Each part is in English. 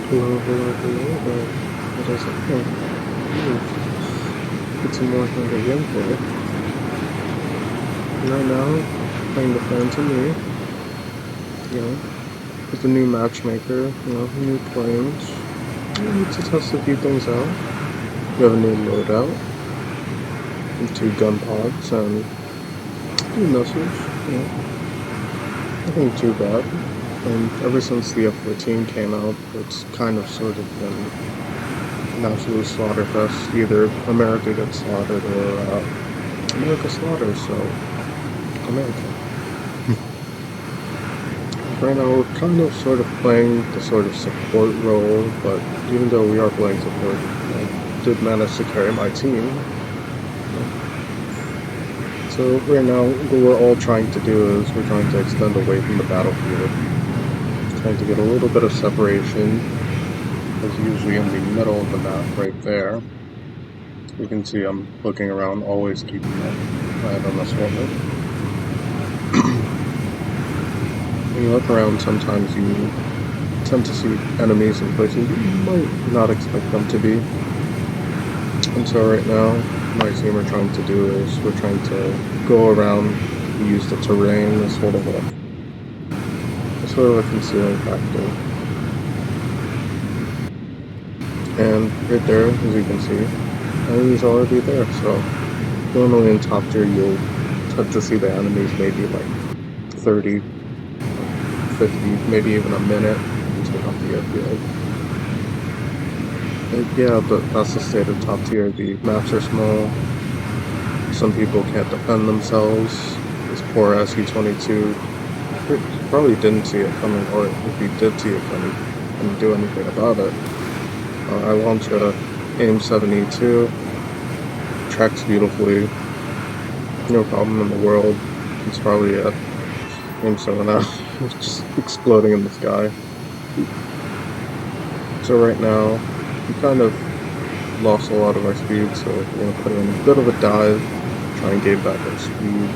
Hello, hello, hello. What is it? Get some more Hunger Gameplay. Right now, playing the Phantom Me. With the new matchmaker, new planes. We need to test a few things out. We have a new loadout. And 2 gun pods and 2 missiles. Nothing too bad. And ever since the F-14 came out, it's kind of sort of been an absolute slaughter fest. Either America gets slaughtered or America slaughters, so America. Right now we're kind of sort of playing the sort of support role, but even though we are playing support, I did manage to carry my team. So right now what we're all trying to do is we're trying to extend away from the battlefield. Trying to get a little bit of separation, as usually in the middle of the map right there. You can see I'm looking around, always keeping my eye on this woman. When you look around, sometimes you tend to see enemies in places you might not expect them to be. And so right now, my team are trying to do is we're trying to go around, use the terrain as sort of a concealing factor. And right there, as you can see, enemies already there. So normally in top tier, you'll tend to see the enemies maybe like 30, 50, maybe even a minute until off the airfield. Yeah, but that's the state of top tier. The maps are small. Some people can't defend themselves. This poor SU-22 probably didn't see it coming, or if he did see it coming, couldn't do anything about it. I launched a AIM-7E2. Tracks beautifully. No problem in the world. It's probably a AIM-7F just exploding in the sky. So right now, we kind of lost a lot of our speed, so we're going to put in a bit of a dive, try and gain back our speed.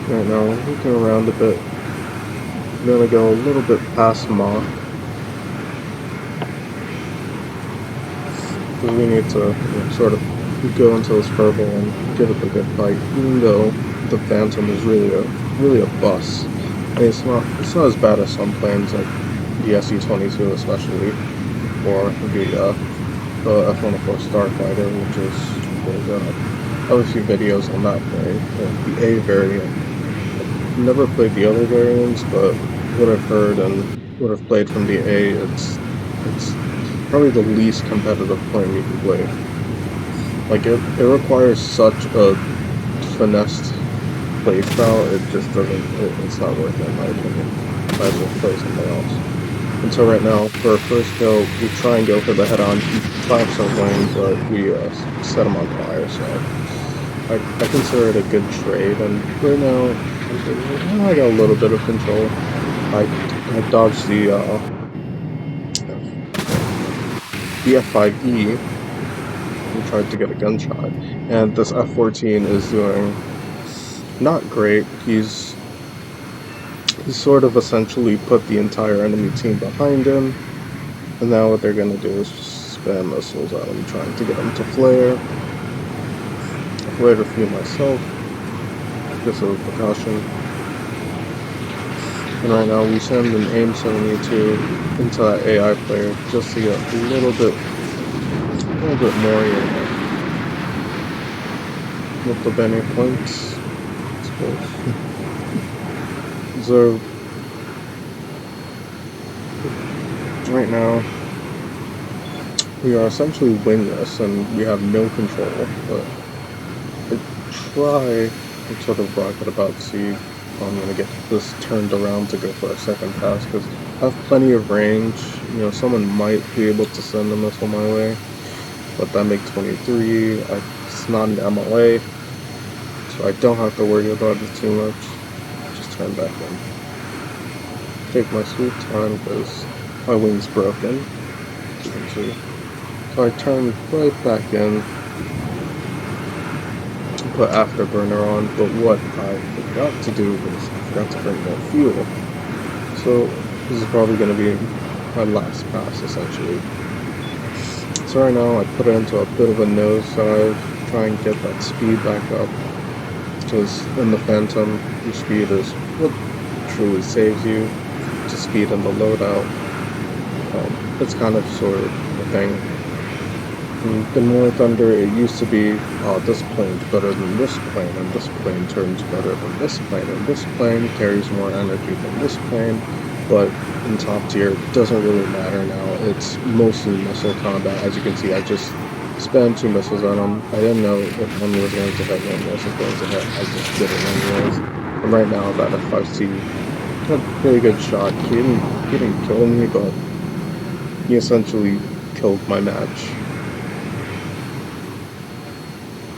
Right now, looking around a bit, I'm going to go a little bit past Mach. Because we need to sort of go into this purple and give it a good fight, even though the Phantom is really a bus. And it's not as bad as some planes like the SU-22 especially, or the F-104 Starfighter, which is really good. I have a few videos on that plane, the A variant. I've never played the other variants, but what I've heard and what I've played from the A, it's probably the least competitive plane you can play. Like, it requires such a finessed playstyle, it just doesn't, it's not worth it in my opinion. Might as well play something else. And so right now, for our first kill, we try and go for the head-on. He flaps our wing, but we set him on fire, so I consider it a good trade, and right now, I got a little bit of control. I dodged the F5E, and tried to get a gunshot, and this F-14 is doing not great. He's sort of essentially put the entire enemy team behind him, and now what they're gonna do is just spam missiles at him, trying to get him to flare. I flared a few myself, just as a precaution. And right now we send an AIM-7E2 into that AI player just to get a little bit more with the Benny points, I suppose. So right now we are essentially wingless and we have no control, but I try and sort of rocket about to see if I'm going to get this turned around to go for a second pass, because I have plenty of range. Someone might be able to send a missile my way, but that makes 23, it's not an MLA, so I don't have to worry about it too much. Just turn back in. Take my sweet time because my wing's broken, as you can see. So I turn right back in, put afterburner on, but what I forgot to do was I forgot to bring more fuel. So This is probably going to be my last pass, essentially. So right now I put it into a bit of a nosedive, try and get that speed back up, because in the Phantom, your speed is what truly saves you, to speed in the loadout. It's kind of sort of a thing. In War Thunder, it used to be, oh, this plane's better than this plane, and this plane turns better than this plane, and this plane carries more energy than this plane, but in top tier, it doesn't really matter now. It's mostly missile combat. As you can see, I just spammed 2 missiles on him. I didn't know if one was going to hit, one wasn't going to hit. I just did it anyways. And right now, that FIC had a pretty good shot. He didn't kill me, but he essentially killed my match.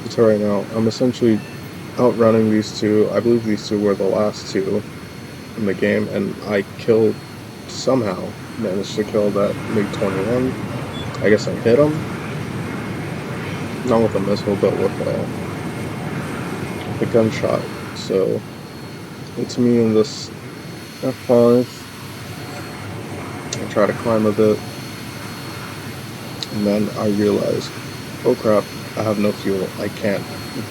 So right now, I'm essentially outrunning these two. I believe these two were the last two in the game, and I somehow managed to kill that MiG-21. I guess I hit him. Not with a missile, but with a gunshot. So, it's me in this F5. I try to climb a bit, and then I realize, oh crap, I have no fuel. I can't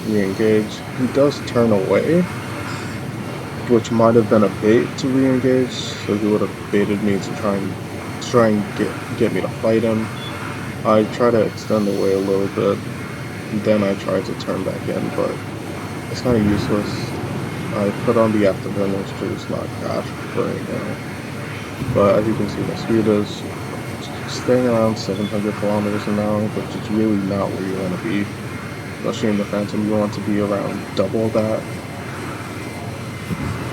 re-engage. He does turn away, which might have been a bait to re-engage, so he would have baited me to try and get me to fight him. I try to extend the way a little bit, and then I try to turn back in, but it's kind of useless. I put on the afterburners to just not crash for right now. But as you can see, my speed is staying around 700 kilometers an hour, which is really not where you want to be. Especially in the Phantom, you want to be around double that.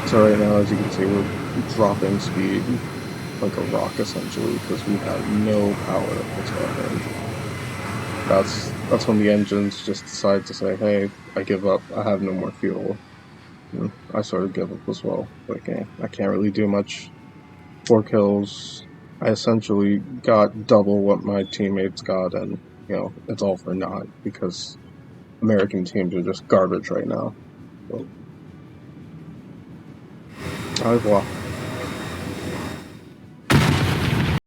So right now, as you can see, we're dropping speed like a rock, essentially, because we have no power whatsoever. That's when the engines just decide to say, hey, I give up, I have no more fuel. And I sort of give up as well. Like, I can't really do much. 4 kills. I essentially got double what my teammates got, and, it's all for naught, because American teams are just garbage right now. So, I've lost.